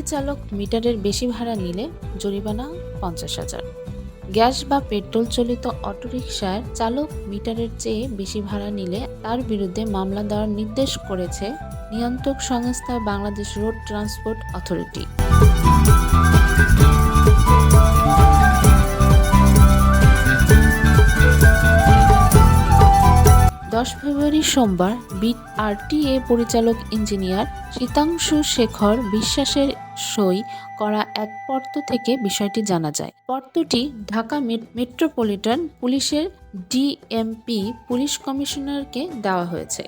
CNG চালক মিটারের বেশি ভাড়া নিলে জরিমানা 50,000। গ্যাস বা পেট্রোল চালিত অটোরিকশার চালক মিটারের চেয়ে বেশি ভাড়া নিলে তার বিরুদ্ধে মামলা দেওয়ার নির্দেশ করেছে নিয়ন্ত্রক সংস্থা বাংলাদেশ রোড ট্রান্সপোর্ট অথরিটি। 10 ফেব্রুয়ারি সোমবার বিআরটিএ পরিচালক ইঞ্জিনিয়ার শীতাংশু শেখর বিশ্বাসের সই করা এক পত্র থেকে বিষয়টি জানা যায়। পত্রটি ঢাকা মেট্রোপলিটন পুলিশের ডিএমপি পুলিশ কমিশনারকে দেওয়া হয়েছে।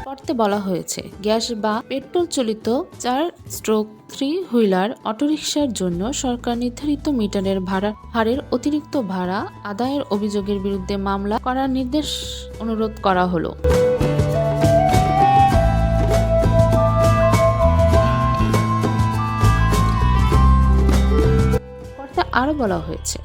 পত্রে বলা হয়েছে, গ্যাস বা পেট্রোল চালিত 4/3 হুইলার অটোরিকশার জন্য সরকার নির্ধারিত মিটারের হারের অতিরিক্ত ভাড়া আদায়ের অভিযোগের বিরুদ্ধে মামলা করার নির্দেশ অনুরোধ করা হলো। পত্রে আরো বলা হয়েছে,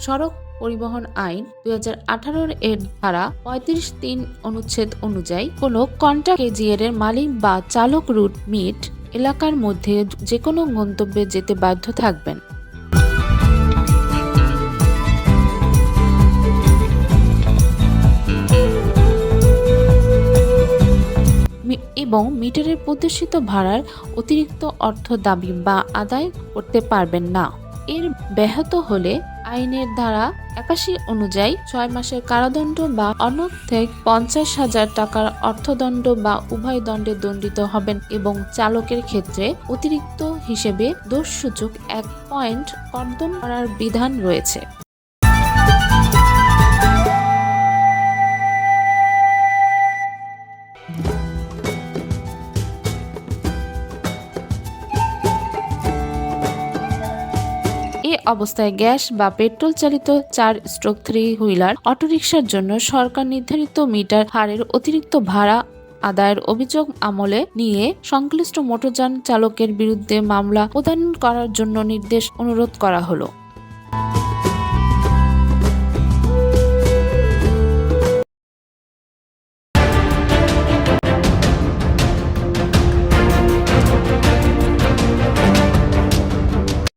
সড়ক পরিবহন আইন 2018 এর ধারা 35(3) অনুচ্ছেদ অনুযায়ী কোনো কন্ট্রাক্ট কেজিআর মালিক বা চালক রুট মিট এলাকার মধ্যে যে কোনো গন্তব্যে যেতে বাধ্য থাকবেন। এবং মিটারের প্রদর্শিত ভাড়ার অতিরিক্ত অর্থ দাবি বা আদায় করতে পারবেন না। এর ব্যাহত হলে আইনের ধারা 81 অনুযায়ী 6 মাসের কারাদণ্ড বা অনধিক 50,000 টাকার অর্থদণ্ড বা উভয় দণ্ডে দণ্ডিত হবেন এবং চালকের ক্ষেত্রে অতিরিক্ত হিসেবে দোষসূচক 1 পয়েন্ট কর্তন করার বিধান রয়েছে। এ অবস্থায় গ্যাস বা পেট্রোল চালিত 4/3 হুইলার অটোরিকশার জন্য সরকার নির্ধারিত মিটার হারের অতিরিক্ত ভাড়া আদায়ের অভিযোগ আমলে নিয়ে সংশ্লিষ্ট মোটরযান চালকের বিরুদ্ধে মামলা প্রদান করার জন্য নির্দেশ অনুরোধ করা হলো।